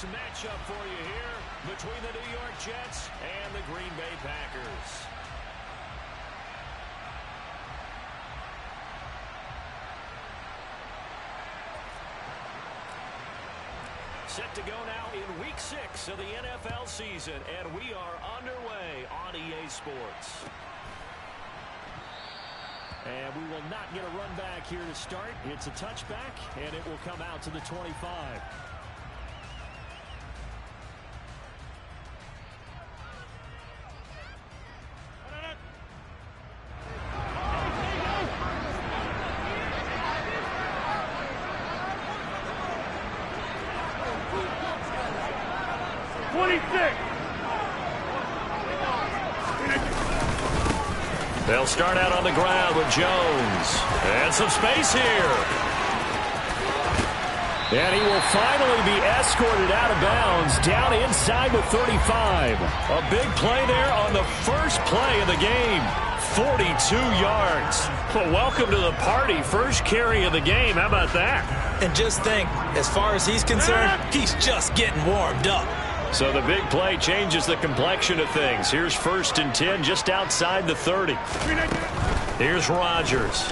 This matchup for you here between the New York Jets and the Green Bay Packers. Set to go now in Week 6 of the NFL season, and we are underway on EA Sports. And we will not get a run back here to start. It's a touchback, and it will come out to the 25. They'll start out on the ground with Jones. And some space here. And he will finally be escorted out of bounds down inside the 35. A big play there on the first play of the game. 42 yards. Well, welcome to the party. First carry of the game. How about that? And just think, as far as he's concerned, he's just getting warmed up. So the big play changes the complexion of things. Here's 1st and 10 just outside the 30. Here's Rodgers.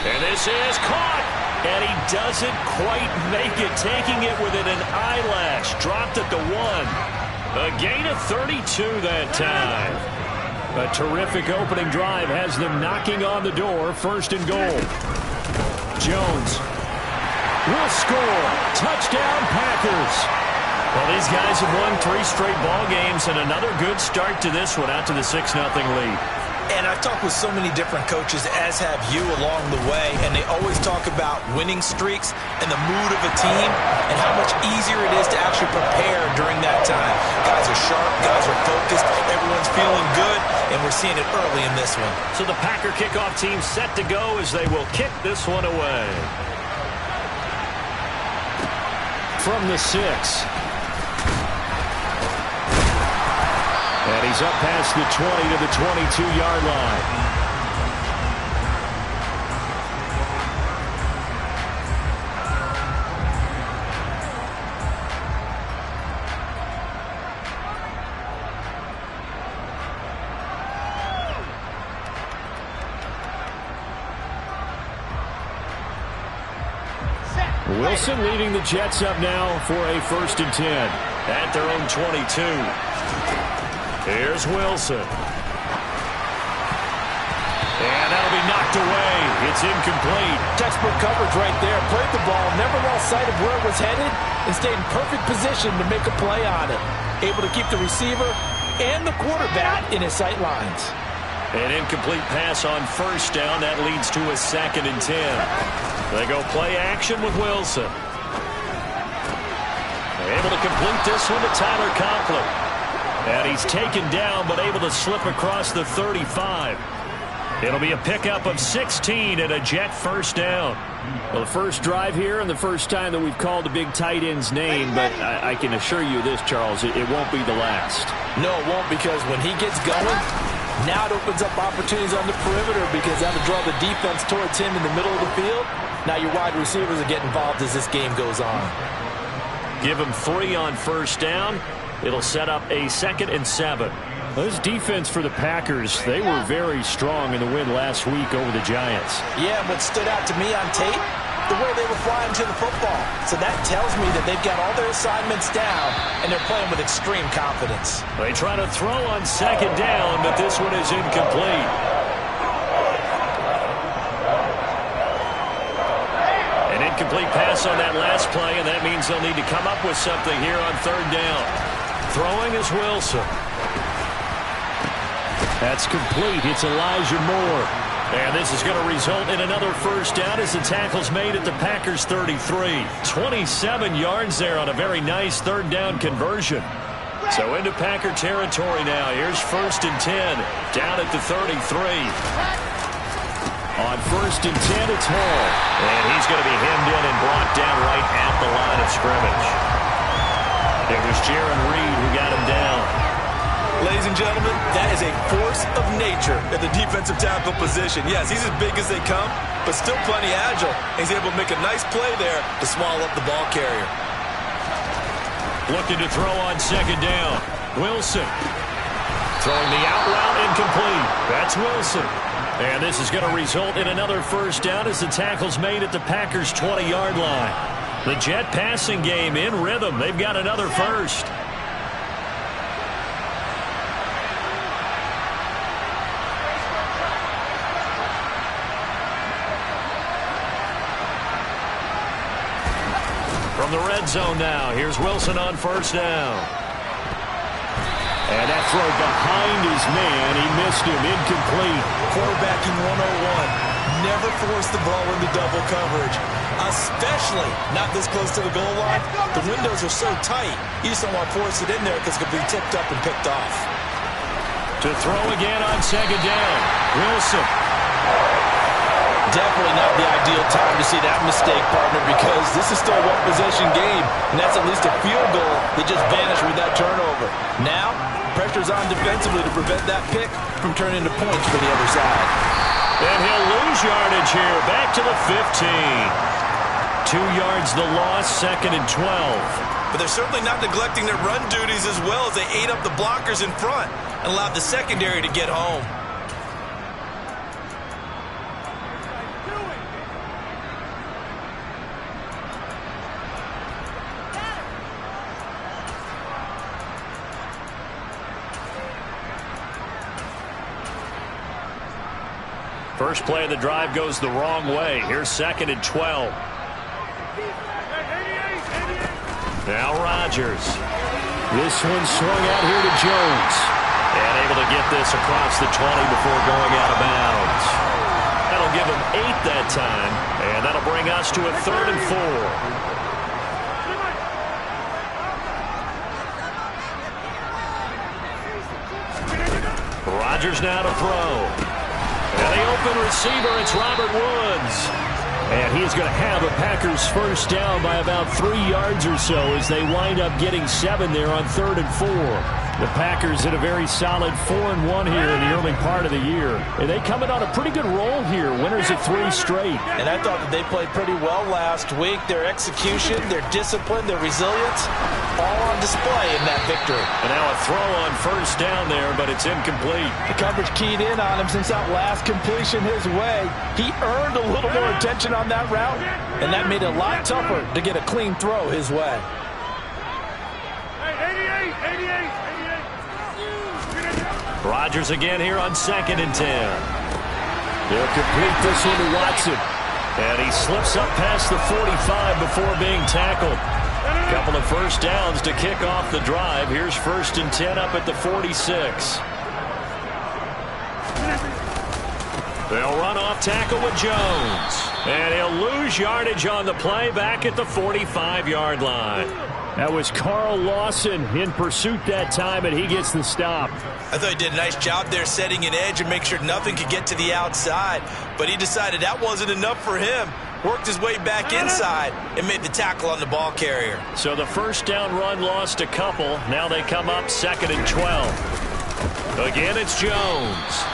And this is caught. And he doesn't quite make it, taking it within an eyelash. Dropped at the 1. A gain of 32 that time. A terrific opening drive has them knocking on the door. 1st and goal. Jones will score. Touchdown, Packers. Well, these guys have won 3 straight ball games, and another good start to this one out to the 6-0 lead. And I've talked with so many different coaches, as have you along the way, and they always talk about winning streaks and the mood of a team and how much easier it is to actually prepare during that time. Guys are sharp, guys are focused, everyone's feeling good, and we're seeing it early in this one. So the Packer kickoff team set to go as they will kick this one away. From the 6. And he's up past the 20 to the 22-yard line. Wilson leading the Jets up now for a 1st and 10 at their own 22. Here's Wilson. And that'll be knocked away. It's incomplete. Textbook coverage right there. Played the ball, never lost sight of where it was headed, and stayed in perfect position to make a play on it. Able to keep the receiver and the quarterback in his sight lines. An incomplete pass on 1st down. That leads to a 2nd and 10. They go play action with Wilson. Able to complete this one to Tyler Conklin. And he's taken down, but able to slip across the 35. It'll be a pickup of 16 and a Jet 1st down. Well, the first drive here and the first time that we've called the big tight end's name, but I can assure you this, Charles, it won't be the last. No, it won't, because when he gets going, now it opens up opportunities on the perimeter because that'll draw the defense towards him in the middle of the field. Now your wide receivers will get involved as this game goes on. Give him 3 on 1st down. It'll set up a 2nd and 7. Well, this defense for the Packers, they were very strong in the win last week over the Giants. Yeah, what stood out to me on tape, the way they were flying to the football. So that tells me that they've got all their assignments down, and they're playing with extreme confidence. They try to throw on 2nd down, but this one is incomplete. An incomplete pass on that last play, and that means they'll need to come up with something here on 3rd down. Throwing is Wilson. That's complete. It's Elijah Moore. And this is going to result in another 1st down as the tackle's made at the Packers' 33. 27 yards there on a very nice 3rd down conversion. So into Packer territory now. Here's 1st and 10 down at the 33. On 1st and 10, it's Hall. And he's going to be hemmed in and brought down right at the line of scrimmage. It was Jaron Reed who got him down. Ladies and gentlemen, that is a force of nature at the defensive tackle position. Yes, he's as big as they come, but still plenty agile. He's able to make a nice play there to swallow up the ball carrier. Looking to throw on second down. Wilson. Throwing the out route incomplete. That's Wilson. And this is going to result in another first down as the tackle's made at the Packers' 20-yard line. The Jet passing game in rhythm. They've got another first. From the red zone now, here's Wilson on first down. And that throw behind his man, he missed him, incomplete. Quarterbacking 101. Never force the ball into double coverage, especially not this close to the goal line. The windows are so tight, you just don't want to force it in there because it could be tipped up and picked off. To throw again on second down, Wilson. Definitely not the ideal time to see that mistake, partner, because this is still a one-possession game, and that's at least a field goal that just vanished with that turnover. Now, pressure's on defensively to prevent that pick from turning into points for the other side. And he'll lose yardage here, back to the 15. 2 yards the loss, 2nd and 12. But they're certainly not neglecting their run duties as well as they ate up the blockers in front and allowed the secondary to get home. First play of the drive goes the wrong way. Here's 2nd and 12. Now Rodgers. This one swung out here to Jones. And able to get this across the 20 before going out of bounds. That'll give him 8 that time. And that'll bring us to a 3rd and 4. Rodgers now to throw. And the open receiver, it's Robert Woods. And he's going to have a Packers first down by about 3 yards or so as they wind up getting 7 there on 3rd and 4. The Packers in a very solid 4-1 here in the early part of the year. And they come in on a pretty good roll here, winners of 3 straight. And I thought that they played pretty well last week. Their execution, their discipline, their resilience, all on display in that victory. And now a throw on first down there, but it's incomplete. The coverage keyed in on him since that last completion his way. He earned a little more attention on that route, and that made it a lot tougher to get a clean throw his way. Rodgers again here on 2nd and 10. They'll complete this one to Watson. And he slips up past the 45 before being tackled. Couple of first downs to kick off the drive. Here's 1st and 10 up at the 46. They'll run off tackle with Jones. And he'll lose yardage on the play back at the 45-yard line. That was Carl Lawson in pursuit that time, and he gets the stop. I thought he did a nice job there setting an edge and make sure nothing could get to the outside. But he decided that wasn't enough for him. Worked his way back inside and made the tackle on the ball carrier. So the first down run lost a couple. Now they come up 2nd and 12. Again, it's Jones.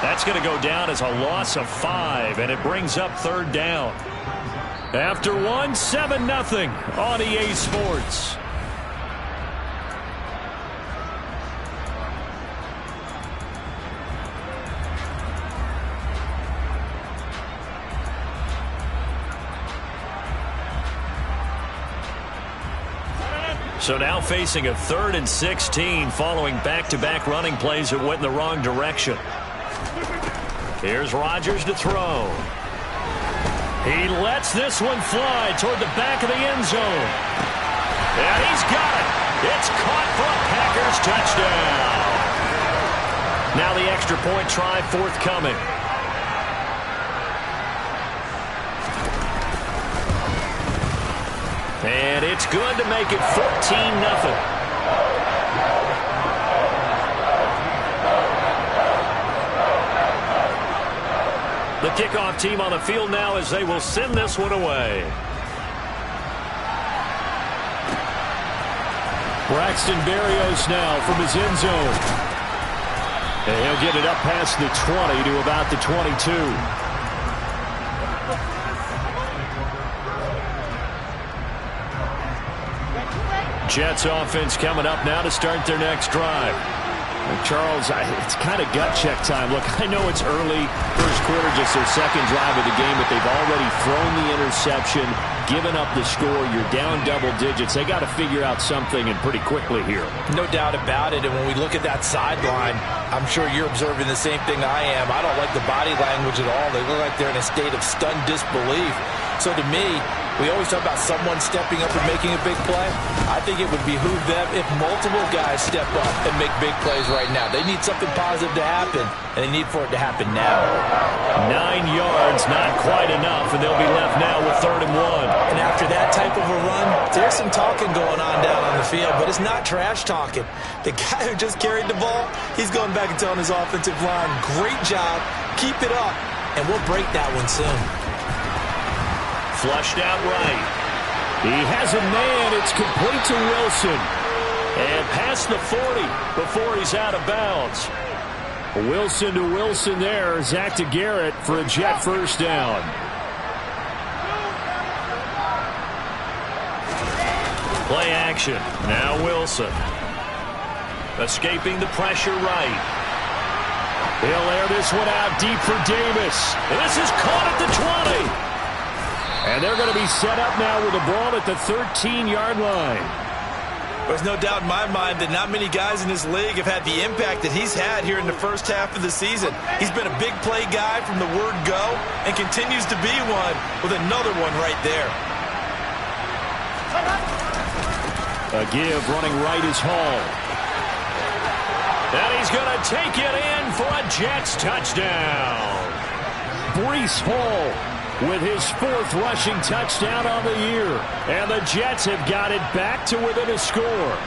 That's going to go down as a loss of 5, and it brings up 3rd down. After 1, 7-0 on EA Sports. So now facing a 3rd and 16 following back-to-back running plays that went in the wrong direction. Here's Rodgers to throw. He lets this one fly toward the back of the end zone. And he's got it. It's caught for a Packers touchdown. Now the extra point try forthcoming. And it's good to make it 14-0. The kickoff team on the field now as they will send this one away. Braxton Berrios now from his end zone. And he'll get it up past the 20 to about the 22. Jets offense coming up now to start their next drive. Charles, it's kind of gut check time. Look, I know it's early, first quarter, just their second drive of the game, but they've already thrown the interception, given up the score. You're down double digits. They got to figure out something, and pretty quickly here. No doubt about it, and when we look at that sideline, I'm sure you're observing the same thing I am. I don't like the body language at all. They look like they're in a state of stunned disbelief. So to me, we always talk about someone stepping up and making a big play. I think it would behoove them if multiple guys step up and make big plays right now. They need something positive to happen, and they need for it to happen now. 9 yards, not quite enough, and they'll be left now with 3rd and 1. And after that type of a run, there's some talking going on down on the field, but it's not trash talking. The guy who just carried the ball, he's going back and telling his offensive line, great job, keep it up, and we'll break that one soon. Flushed out right. He has a man. It's complete to Wilson. And past the 40 before he's out of bounds. Wilson to Wilson there. Zach to Garrett for a Jet first down. Play action. Now Wilson. Escaping the pressure right. He'll air this one out deep for Davis. And this is caught at the 20. And they're going to be set up now with the ball at the 13-yard line. There's no doubt in my mind that not many guys in this league have had the impact that he's had here in the first half of the season. He's been a big play guy from the word go and continues to be one with another one right there. A give running right is Hall. And he's going to take it in for a Jets touchdown. Breece Hall with his 4th rushing touchdown on the year. And the Jets have got it back to within a score.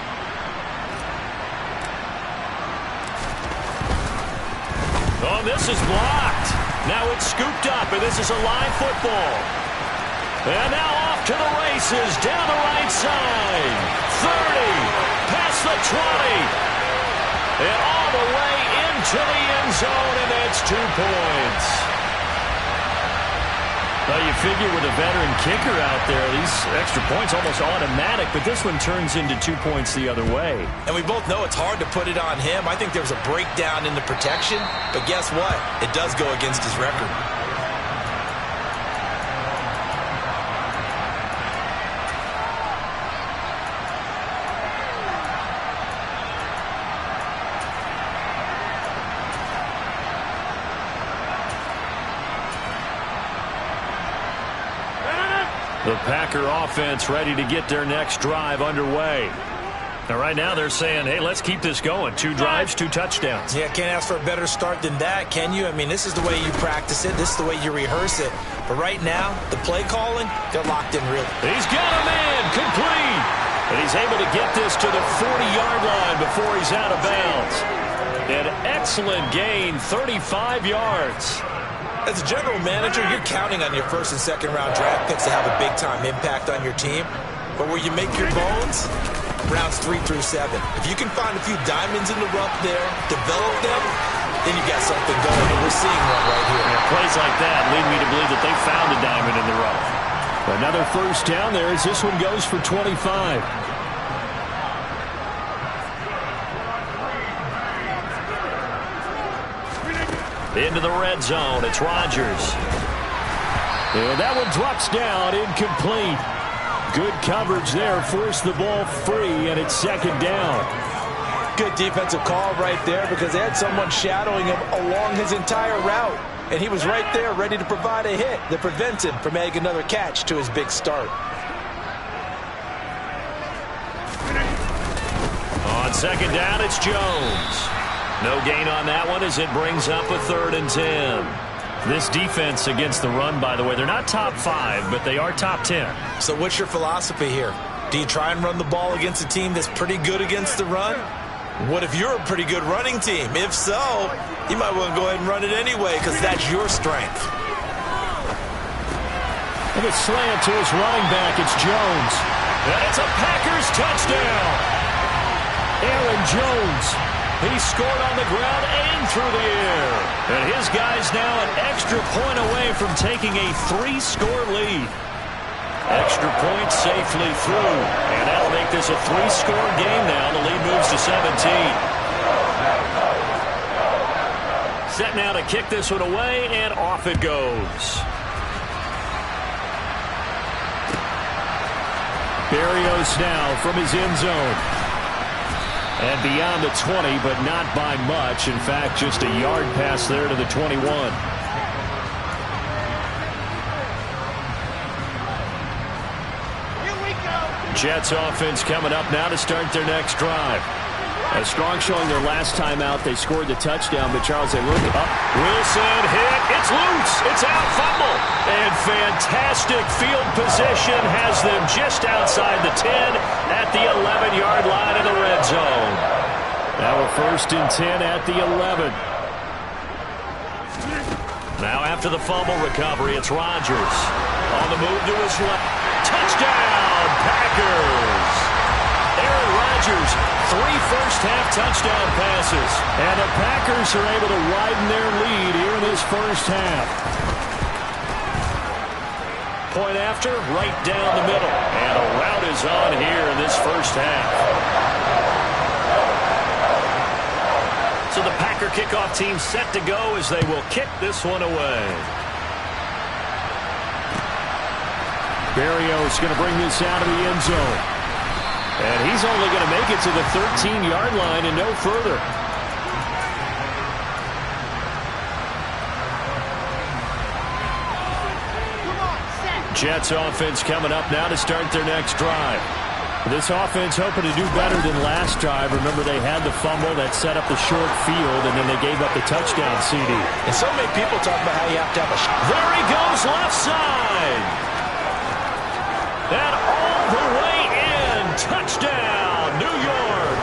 Oh, this is blocked. Now it's scooped up, and this is a live football. And now off to the races, down the right side. 30, past the 20. And all the way into the end zone, and that's 2 points. Well, you figure with a veteran kicker out there, these extra points almost automatic, but this one turns into 2 points the other way. And we both know it's hard to put it on him. I think there was a breakdown in the protection, but guess what? It does go against his record. The Packer offense ready to get their next drive underway. Now, right now they're saying, hey, let's keep this going. 2 drives, 2 touchdowns. Yeah, can't ask for a better start than that, can you? I mean, this is the way you practice it. This is the way you rehearse it. But right now, the play calling, they're locked in really. He's got a man, complete. And he's able to get this to the 40-yard line before he's out of bounds. An excellent gain, 35 yards. As a general manager, you're counting on your 1st and 2nd round draft picks to have a big-time impact on your team. But where you make your bones, rounds 3 through 7. If you can find a few diamonds in the rough there, develop them, then you got something going. And we're seeing one right here. Yeah, plays like that lead me to believe that they found a diamond in the rough. Another first down there as this one goes for 25. Into the red zone. It's Rodgers. And that one drops down, incomplete. Good coverage there. Forced the ball free, and it's 2nd down. Good defensive call right there because they had someone shadowing him along his entire route. And he was right there ready to provide a hit that prevents him from making another catch to his big start. On 2nd down, it's Jones. No gain on that one as it brings up a 3rd and 10. This defense against the run, by the way, they're not top 5, but they are top 10. So what's your philosophy here? Do you try and run the ball against a team that's pretty good against the run? What if you're a pretty good running team? If so, you might want to go ahead and run it anyway because that's your strength. And a slant to his running back. It's Jones. And it's a Packers touchdown. Aaron Jones. He scored on the ground and through the air. And his guy's now an extra point away from taking a 3-score lead. Extra point safely through. And that'll make this a 3-score game now. The lead moves to 17. Set now to kick this one away, and off it goes. Berrios now from his end zone. And beyond the 20, but not by much. In fact, just a yard pass there to the 21. Here we go. Jets offense coming up now to start their next drive. A strong showing their last time out. They scored the touchdown, but Charles, they look up. Wilson hit. It's loose. It's out. Fumble. And fantastic field position has them just outside the 10 at the 11-yard line in the red zone. Now a 1st and 10 at the 11. Now after the fumble recovery, it's Rodgers. On the move to his left. Touchdown, Packers. Aaron Rodgers, 3 first-half touchdown passes. And the Packers are able to widen their lead here in this first half. Point after, right down the middle. And a rout is on here in this first half. So the Packer kickoff team set to go as they will kick this one away. Berrios going to bring this out of the end zone. And he's only going to make it to the 13-yard line and no further. Jets offense coming up now to start their next drive. This offense hoping to do better than last drive. Remember, they had the fumble that set up the short field, and then they gave up the touchdown CD. And so many people talk about how you have to have a shot. There he goes, left side. And all the way in. Touchdown, New York.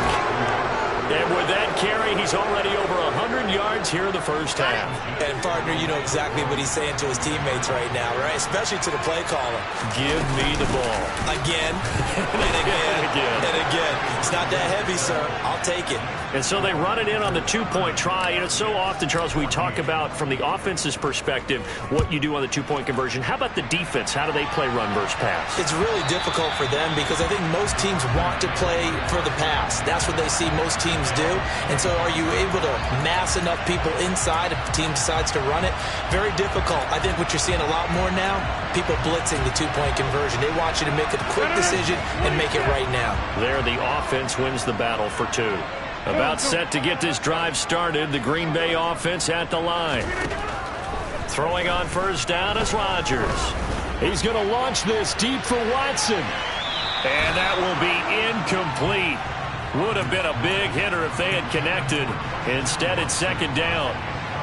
And with that carry, he's already over 100 yards here in the first half. And, partner, you know exactly what he's saying to his teammates right now, right? Especially to the play caller. Give me the ball. Again, and again, and again. It's not that heavy, sir. I'll take it. And so they run it in on the 2-point try. You know, so often, Charles, we talk about from the offense's perspective what you do on the 2-point conversion. How about the defense? How do they play run versus pass? It's really difficult for them because I think most teams want to play for the pass. That's what they see most teams do. And so are you able to mass enough people inside if the team decides to run it? Very difficult. I think what you're seeing a lot more now, people blitzing the 2-point conversion. They want you to make a quick decision and make it right now. There, the offense wins the battle for 2. About set to get this drive started. The Green Bay offense at the line. Throwing on first down is Rodgers. He's going to launch this deep for Watson. And that will be incomplete. Would have been a big hitter if they had connected. Instead, it's 2nd down.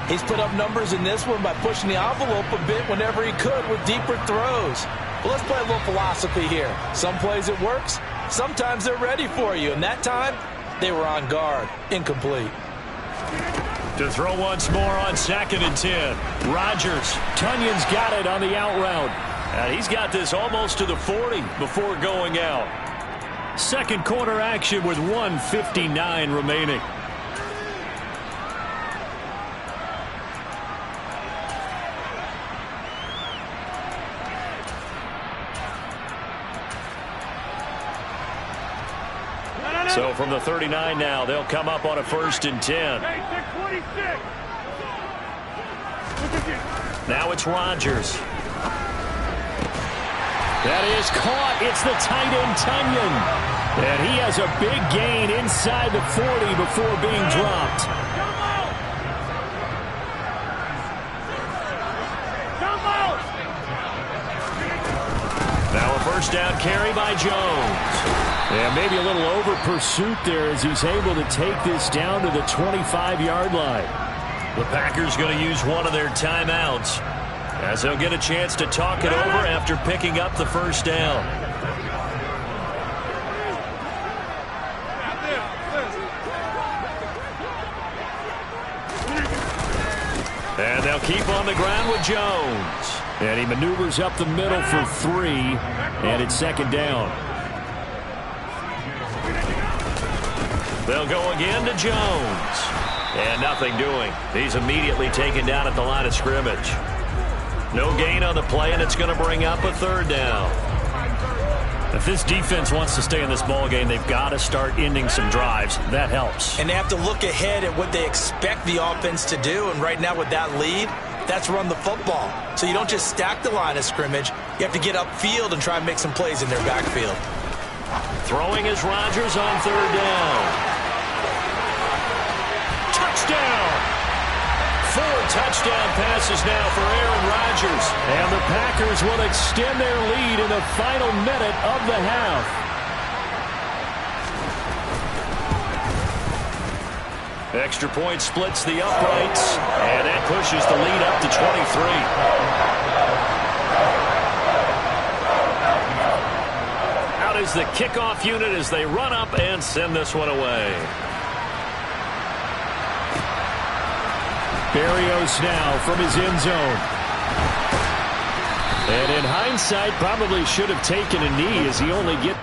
He's put up numbers in this one by pushing the envelope a bit whenever he could with deeper throws. Well, let's play a little philosophy here. Some plays it works. Sometimes they're ready for you. And that time, they were on guard. Incomplete. To throw once more on 2nd and 10. Rodgers. Tunyon's got it on the out route. And he's got this almost to the 40 before going out. Second quarter action with 1:59 remaining. So from the 39 now, they'll come up on a 1st and 10. Now it's Rodgers. That is caught. It's the tight end, Tunyon. And he has a big gain inside the 40 before being dropped. Now a first down carry by Jones. And maybe a little over pursuit there as he's able to take this down to the 25-yard line. The Packers going to use one of their timeouts as they'll get a chance to talk it over after picking up the first down. And they'll keep on the ground with Jones. And he maneuvers up the middle for 3, and it's 2nd down. They'll go again to Jones. And nothing doing. He's immediately taken down at the line of scrimmage. No gain on the play, and it's going to bring up a third down. If this defense wants to stay in this ball game, they've got to start ending some drives. That helps. And they have to look ahead at what they expect the offense to do. And right now with that lead, that's run the football. So you don't just stack the line of scrimmage. You have to get upfield and try and make some plays in their backfield. Throwing is Rodgers on third down. Touchdown! 4 touchdown passes now for Aaron Rodgers. And the Packers will extend their lead in the final minute of the half. Extra point splits the uprights, and that pushes the lead up to 23. Out is the kickoff unit as they run up and send this one away. Berrios now from his end zone. And in hindsight, probably should have taken a knee as he only gets...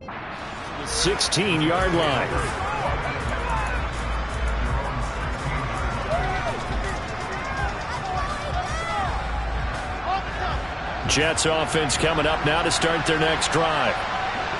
The 16-yard line. Jets offense coming up now to start their next drive.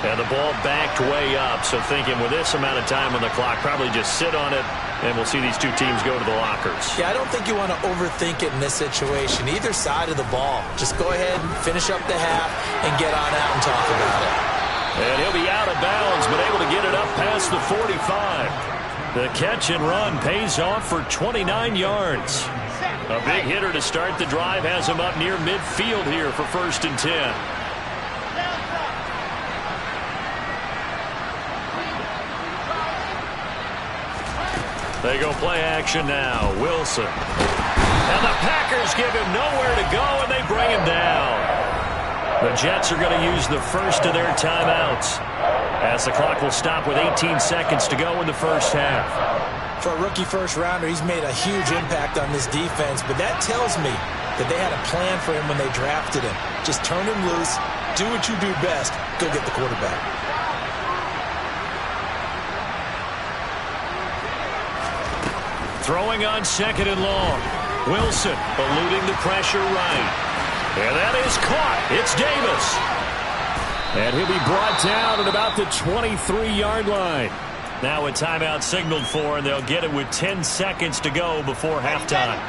And the ball backed way up, so thinking with this amount of time on the clock, probably just sit on it, and we'll see these two teams go to the lockers. Yeah, I don't think you want to overthink it in this situation. Either side of the ball. Just go ahead and finish up the half and get on out and talk about it. And he'll be out of bounds, but able to get it up past the 45. The catch and run pays off for 29 yards. A big hitter to start the drive has him up near midfield here for 1st and 10. They go play action now. Wilson. And the Packers give him nowhere to go, and they bring him down. The Jets are going to use the first of their timeouts as the clock will stop with 18 seconds to go in the first half. For a rookie first-rounder, he's made a huge impact on this defense, but that tells me that they had a plan for him when they drafted him. Just turn him loose, do what you do best, go get the quarterback. Throwing on 2nd and long. Wilson eluding the pressure right. And that is caught. It's Davis. And he'll be brought down at about the 23-yard line. Now a timeout signaled for, and they'll get it with 10 seconds to go before halftime.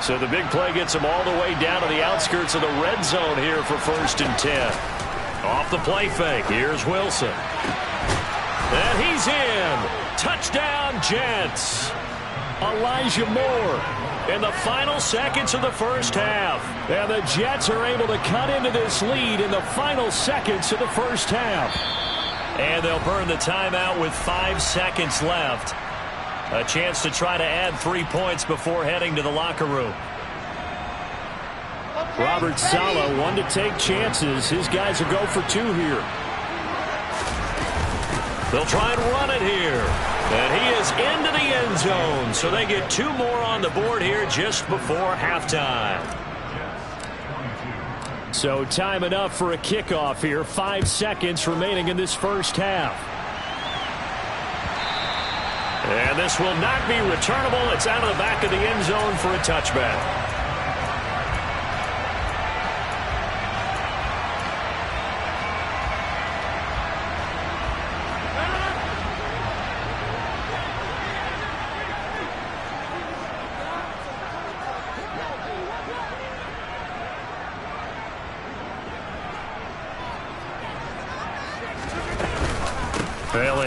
So the big play gets them all the way down to the outskirts of the red zone here for 1st and 10. Off the play fake. Here's Wilson. And he's in. Touchdown, Jets. Elijah Moore in the final seconds of the first half. And the Jets are able to cut into this lead in the final seconds of the first half. And they'll burn the timeout with 5 seconds left. A chance to try to add 3 points before heading to the locker room. Robert Saleh, one to take chances. His guys will go for 2 here. They'll try and run it here. And he is into the end zone. So they get 2 more on the board here just before halftime. So time enough for a kickoff here. 5 seconds remaining in this first half. And this will not be returnable. It's out of the back of the end zone for a touchback.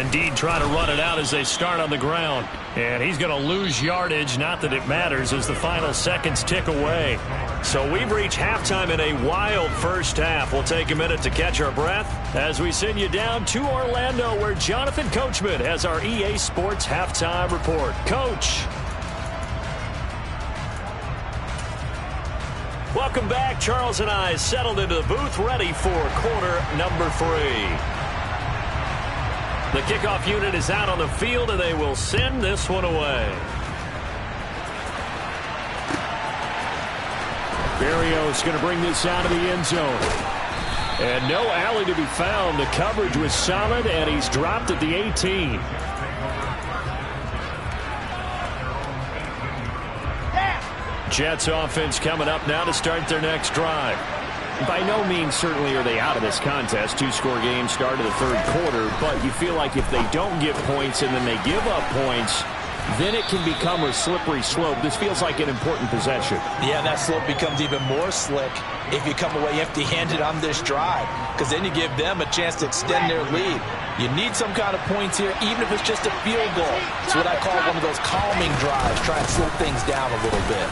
indeed try to run it out as they start on the ground. And he's going to lose yardage. Not that it matters as the final seconds tick away. So we've reached halftime in a wild first half. We'll take a minute to catch our breath as we send you down to Orlando, where Jonathan Coachman has our EA Sports halftime report. Coach. Welcome back. Charles and I settled into the booth, ready for quarter number 3. The kickoff unit is out on the field, and they will send this one away. Berrios going to bring this out of the end zone. And no alley to be found. The coverage was solid, and he's dropped at the 18. Jets offense coming up now to start their next drive. By no means certainly are they out of this contest. 2-score game start of the third quarter, but you feel like if they don't get points and then they give up points, then it can become a slippery slope. This feels like an important possession. Yeah, that slope becomes even more slick if you come away empty-handed on this drive, because then you give them a chance to extend their lead. You need some kind of points here, even if it's just a field goal. It's what I call one of those calming drives. Try and slow things down a little bit.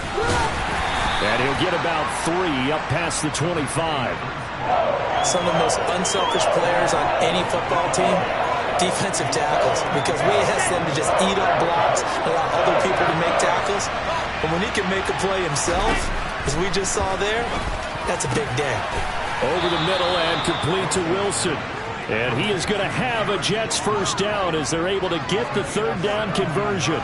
And he'll get about 3 up past the 25. Some of the most unselfish players on any football team, defensive tackles, because we ask them to just eat up blocks, allow other people to make tackles. But when he can make a play himself, as we just saw there, that's a big day. Over the middle and complete to Wilson. And he is going to have a Jets first down as they're able to get the third down conversion.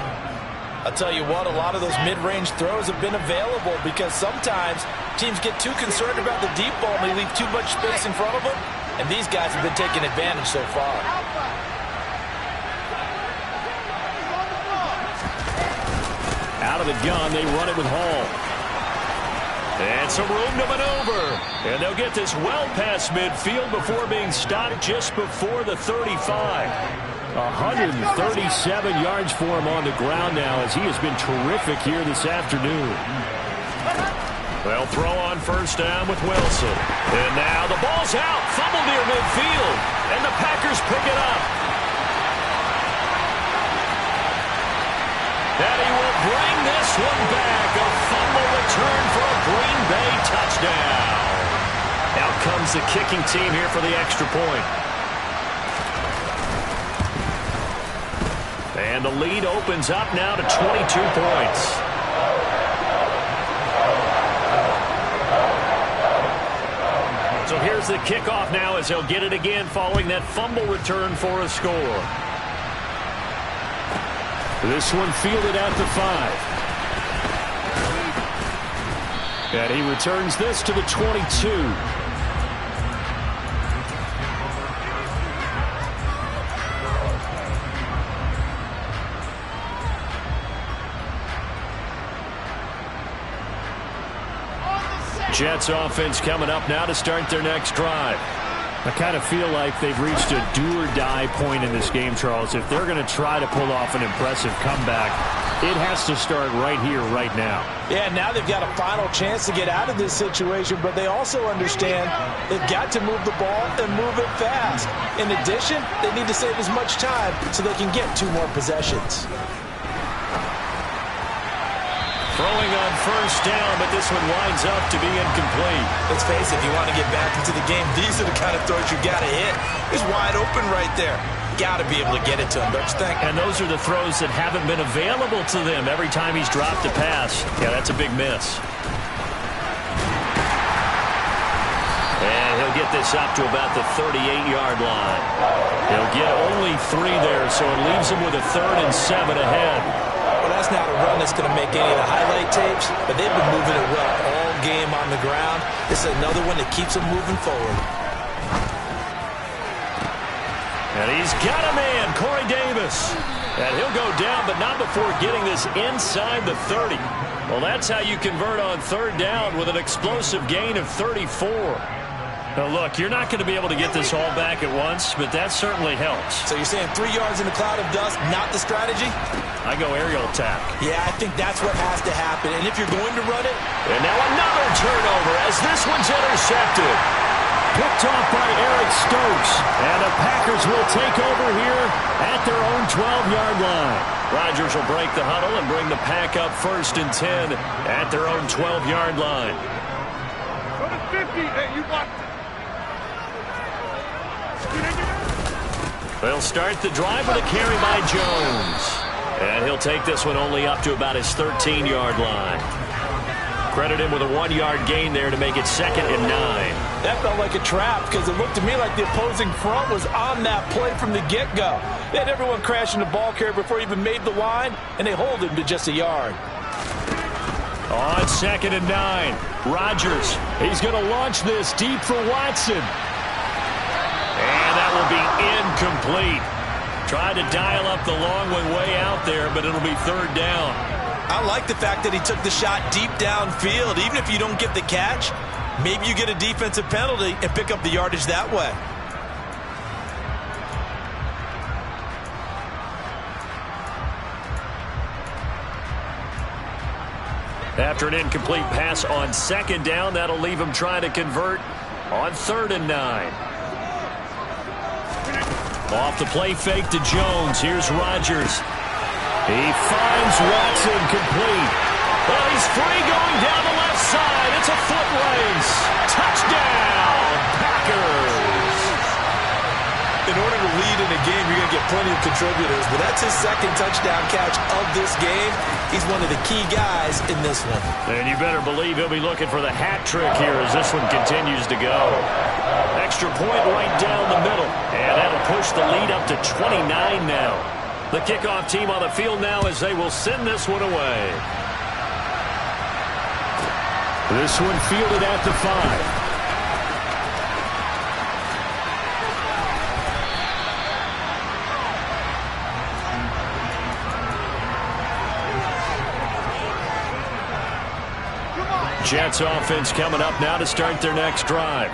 I'll tell you what, a lot of those mid-range throws have been available because sometimes teams get too concerned about the deep ball and they leave too much space in front of them. And these guys have been taking advantage so far. Out of the gun, they run it with Hall. And some room to maneuver. And they'll get this well past midfield before being stopped just before the 35. 137 yards for him on the ground now as he has been terrific here this afternoon. They'll throw on first down with Wilson. And now the ball's out. Fumble near midfield. And the Packers pick it up. And he will bring this one back. A fumble return for a Green Bay touchdown. Out comes the kicking team here for the extra point. And the lead opens up now to 22 points. So here's the kickoff now as they'll get it again following that fumble return for a score. This one fielded at the 5. And he returns this to the 22. Jets offense coming up now to start their next drive. I kind of feel like they've reached a do-or-die point in this game, Charles. If they're going to try to pull off an impressive comeback, it has to start right here, right now. Yeah, now they've got a final chance to get out of this situation, but they also understand they've got to move the ball and move it fast. In addition, they need to save as much time so they can get 2 more possessions. Throwing on first down, but this one winds up to be incomplete. Let's face it, if you want to get back into the game, these are the kind of throws you got to hit. He's wide open right there. Got to be able to get it to him, don't you think? And those are the throws that haven't been available to them every time he's dropped a pass. Yeah, that's a big miss. And he'll get this up to about the 38-yard line. He'll get only 3 there, so it leaves him with a 3rd and 7 ahead. Well, that's not a run that's going to make any of the highlight tapes, but they've been moving it well all game on the ground. This is another one that keeps them moving forward. And he's got a man, Corey Davis. And he'll go down, but not before getting this inside the 30. Well, that's how you convert on third down with an explosive gain of 34. Now, look, you're not going to be able to get this all back at once, but that certainly helps. So you're saying 3 yards in a cloud of dust, not the strategy? I go aerial attack. Yeah, I think that's what has to happen. And if you're going to run it... And now another turnover as this one's intercepted. Picked off by Eric Stokes. And the Packers will take over here at their own 12-yard line. Rodgers will break the huddle and bring the Pack up 1st and 10 at their own 12-yard line. Go to 50. Hey, you watch. They'll start the drive with a carry by Jones. And he'll take this one only up to about his 13-yard line. Credit him with a 1-yard gain there to make it 2nd and 9. That felt like a trap because it looked to me like the opposing front was on that play from the get-go. They had everyone crashing the ball carrier before he even made the line, and they hold him to just a yard. On 2nd and 9, Rodgers. He's going to launch this deep for Watson. And that will be incomplete. Tried to dial up the long one way out there, but it'll be 3rd down. I like the fact that he took the shot deep downfield. Even if you don't get the catch, maybe you get a defensive penalty and pick up the yardage that way. After an incomplete pass on 2nd down, that'll leave him trying to convert on 3rd and 9. Off the play fake to Jones. Here's Rodgers. He finds Watson complete. Well, he's free going down the left side. It's a foot race. Touchdown, Packers. In order to lead in a game, you're going to get plenty of contributors, but that's his 2nd touchdown catch of this game. He's one of the key guys in this one. And you better believe he'll be looking for the hat trick here as this one continues to go. Extra point right down the middle, and that'll push the lead up to 29 now. The kickoff team on the field now as they will send this one away. This one fielded at the 5. Jets offense coming up now to start their next drive.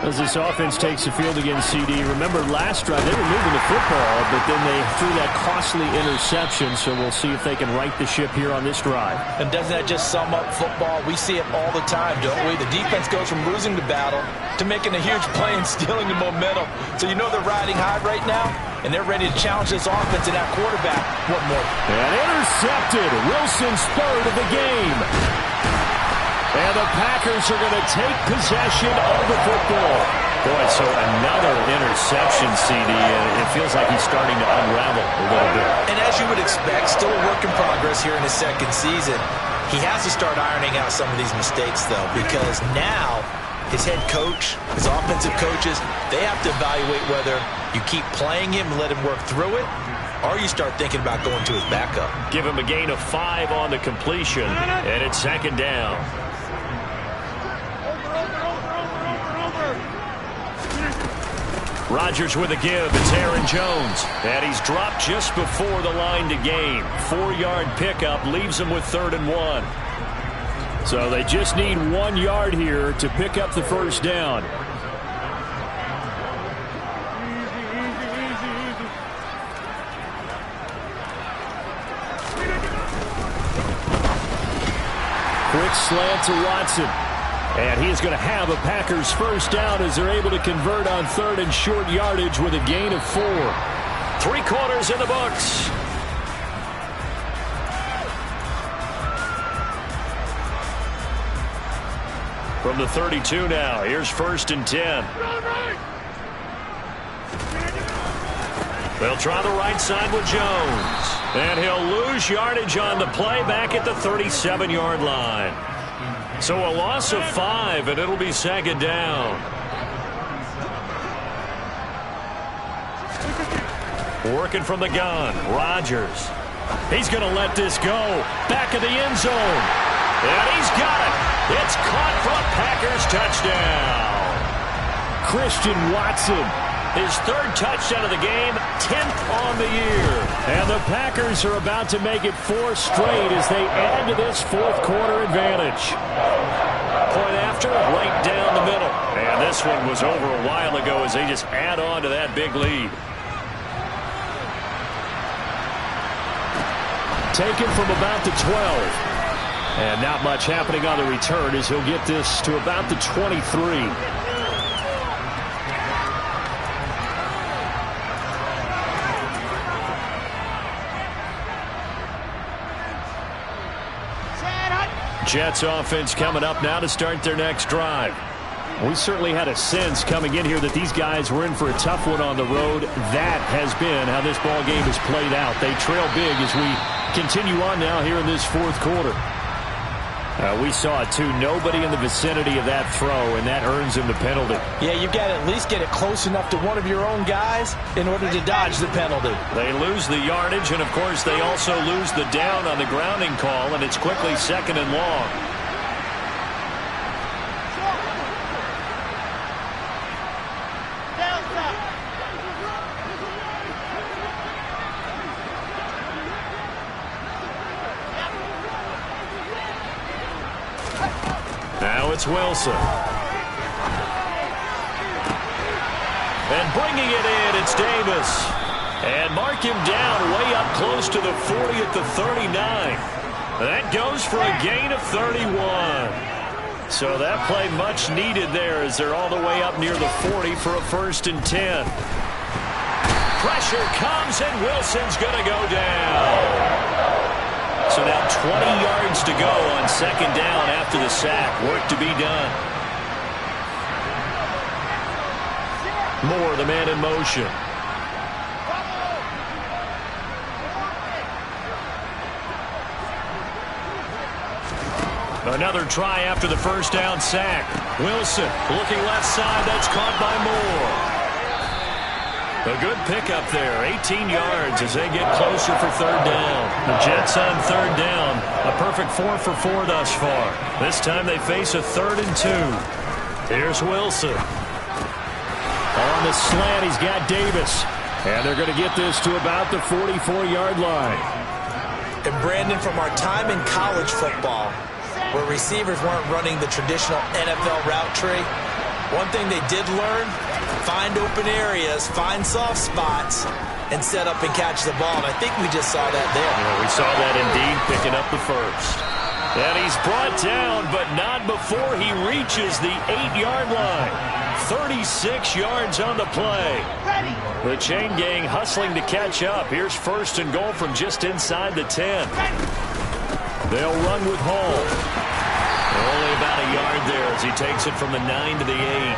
As this offense takes the field against CD, remember last drive they were moving the football, but then they threw that costly interception, so we'll see if they can right the ship here on this drive. And doesn't that just sum up football? We see it all the time, don't we? The defense goes from losing the battle to making a huge play and stealing the momentum. So you know they're riding high right now, and they're ready to challenge this offense and that quarterback. What more? And intercepted. Wilson's 3rd of the game. And the Packers are going to take possession of the football. Boy, so another interception, CD, and it feels like he's starting to unravel a little bit. And as you would expect, still a work in progress here in his 2nd season. He has to start ironing out some of these mistakes, though, because now his head coach, his offensive coaches, they have to evaluate whether you keep playing him and let him work through it, or you start thinking about going to his backup. Give him a gain of 5 on the completion, and it's 2nd down. Rodgers with a give. It's Aaron Jones. And he's dropped just before the line to gain. 4-yard pickup leaves him with 3rd and 1. So they just need 1 yard here to pick up the 1st down. Quick slant to Watson. And he is going to have a Packers 1st down as they're able to convert on 3rd and short yardage with a gain of 4. 3 quarters in the books. From the 32 now, here's 1st and 10. They'll try the right side with Jones. And he'll lose yardage on the play back at the 37-yard line. So a loss of 5, and it'll be 2nd down. Working from the gun, Rodgers. He's going to let this go. Back of the end zone. And he's got it. It's caught for a Packers touchdown. Christian Watson. His 3rd touchdown of the game, 10th on the year. And the Packers are about to make it 4 straight as they add to this 4th quarter advantage. Point after, right down the middle. And this one was over a while ago as they just add on to that big lead. Taken from about the 12. And not much happening on the return as he'll get this to about the 23. Jets offense coming up now to start their next drive. We certainly had a sense coming in here that these guys were in for a tough one on the road. That has been how this ball game has played out. They trail big as we continue on now here in this fourth quarter. We saw it too. Nobody in the vicinity of that throw, and that earns him the penalty. Yeah, you've got to at least get it close enough to one of your own guys in order to dodge the penalty. They lose the yardage, and of course they also lose the down on the grounding call, and it's quickly 2nd and long. Now it's Wilson. And bringing it in, it's Davis. And mark him down way up close to the 40 at the 39. That goes for a gain of 31. So that play much needed there as they're all the way up near the 40 for a 1st and 10. Pressure comes and Wilson's going to go down. So now 20 yards to go on 2nd down after the sack. Work to be done. Moore, the man in motion. Another try after the 1st down sack. Wilson looking left side. That's caught by Moore. A good pickup there, 18 yards as they get closer for 3rd down. The Jets on 3rd down, a perfect 4 for 4 thus far. This time they face a 3rd and 2. Here's Wilson. On the slant, he's got Davis. And they're going to get this to about the 44-yard line. And Brandon, from our time in college football, where receivers weren't running the traditional NFL route tree, one thing they did learn: find open areas, find soft spots, and set up and catch the ball. And I think we just saw that there. Yeah, we saw that indeed, picking up the 1st. And he's brought down, but not before he reaches the 8-yard line. 36 yards on the play. The chain gang hustling to catch up. Here's 1st and goal from just inside the 10. They'll run with Hall. Only about a yard there as he takes it from the 9 to the 8.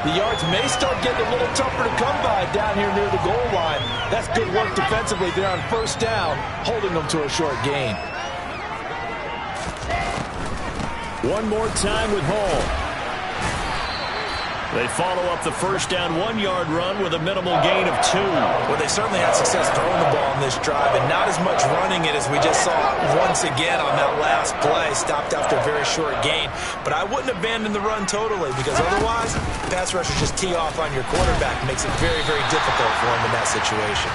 The yards may start getting a little tougher to come by down here near the goal line. That's good work defensively there on 1st down, holding them to a short gain. One more time with Hall. They follow up the 1st down 1-yard run with a minimal gain of 2. Well, they certainly had success throwing the ball in this drive, and not as much running it as we just saw once again on that last play. Stopped after a very short gain. But I wouldn't abandon the run totally, because otherwise, pass rushers just tee off on your quarterback. It makes it very, very difficult for him in that situation.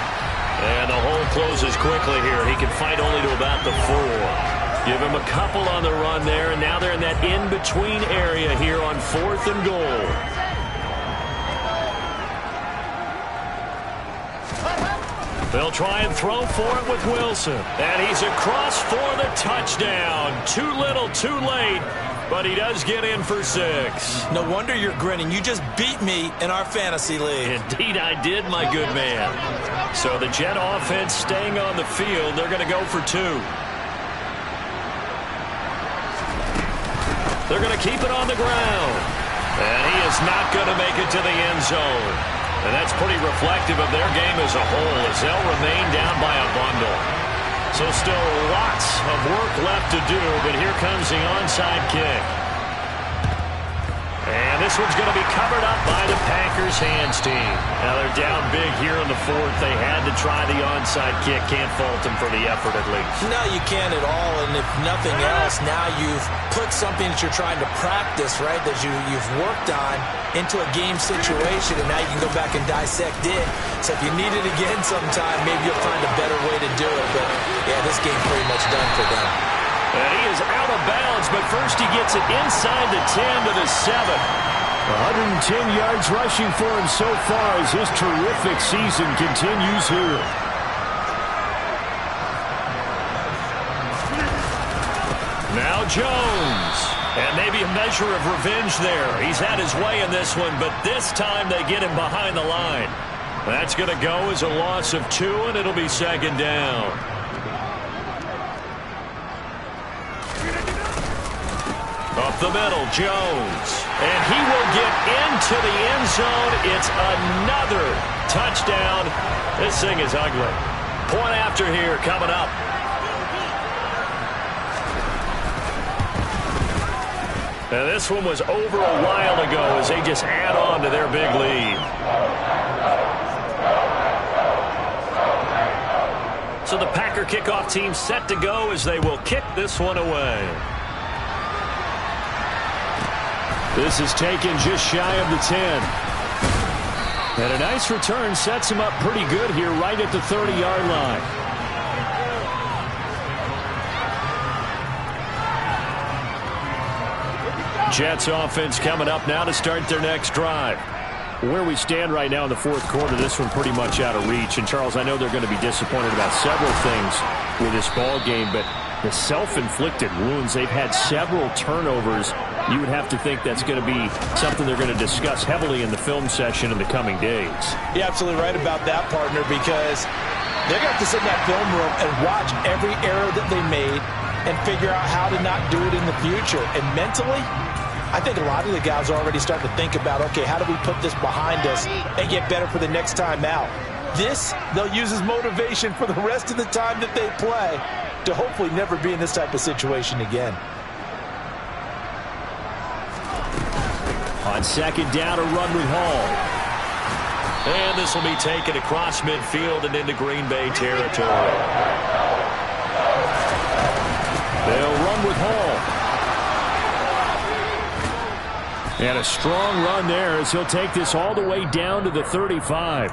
And the hole closes quickly here. He can fight only to about the 4. Give him a couple on the run there, and now they're in that in-between area here on 4th and goal. They'll try and throw for it with Wilson. And he's across for the touchdown. Too little, too late, but he does get in for 6. No wonder you're grinning. You just beat me in our fantasy league. Indeed I did, my good man. So the Jet offense staying on the field. They're going to go for 2. They're going to keep it on the ground. And he is not going to make it to the end zone. And that's pretty reflective of their game as a whole, as they'll remain down by a bundle. So still lots of work left to do, but here comes the onside kick. And this one's going to be covered up by the Packers hands team. Now they're down big here in the 4th. They had to try the onside kick. Can't fault them for the effort at least. No, you can't at all. And if nothing else, now you've put something that you're trying to practice, right, that you've worked on into a game situation, and now you can go back and dissect it. So if you need it again sometime, maybe you'll find a better way to do it. But, yeah, this game's pretty much done for them. And he is out of bounds, but first he gets it inside the 10 to the 7. 110 yards rushing for him so far as his terrific season continues here. Now Jones. And maybe a measure of revenge there. He's had his way in this one, but this time they get him behind the line. That's going to go as a loss of 2, and it'll be 2nd down. Up the middle, Jones. And he will get into the end zone. It's another touchdown. This thing is ugly. Point after here coming up. Now this one was over a while ago as they just add on to their big lead. So the Packer kickoff team set to go as they will kick this one away. This is taken just shy of the 10. And a nice return sets him up pretty good here right at the 30-yard line. Jets offense coming up now to start their next drive. Where we stand right now in the fourth quarter, this one pretty much out of reach. And, Charles, I know they're going to be disappointed about several things with this ball game, but the self-inflicted wounds, they've had several turnovers. You would have to think that's going to be something they're going to discuss heavily in the film session in the coming days. You're absolutely right about that, partner, because they're going to have to sit in that film room and watch every error that they made and figure out how to not do it in the future. And mentally, I think a lot of the guys are already starting to think about, okay, how do we put this behind us and get better for the next time out? This, they'll use as motivation for the rest of the time that they play to hopefully never be in this type of situation again. On second down, a run with Hall. And this will be taken across midfield and into Green Bay territory. They'll run with Hall. And a strong run there as he'll take this all the way down to the 35.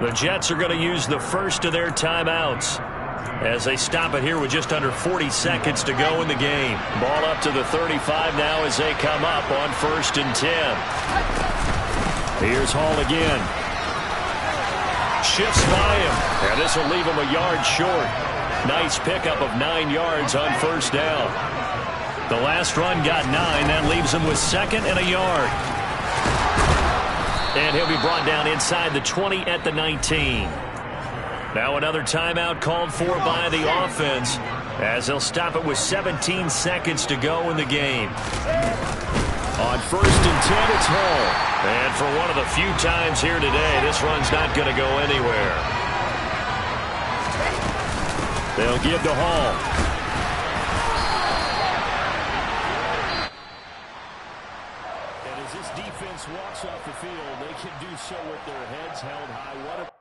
The Jets are going to use the first of their timeouts as they stop it here with just under 40 seconds to go in the game. Ball up to the 35 now as they come up on 1st and 10. Here's Hall again. Shifts by him. And this will leave him a yard short. Nice pickup of 9 yards on 1st down. The last run got 9. That leaves him with 2nd and a yard. And he'll be brought down inside the 20 at the 19. Now another timeout called for by the offense as they'll stop it with 17 seconds to go in the game. On 1st and 10, it's Hall. And for one of the few times here today, this run's not going to go anywhere. They'll give to Hall. Walks off the field, they can do so with their heads held high. What a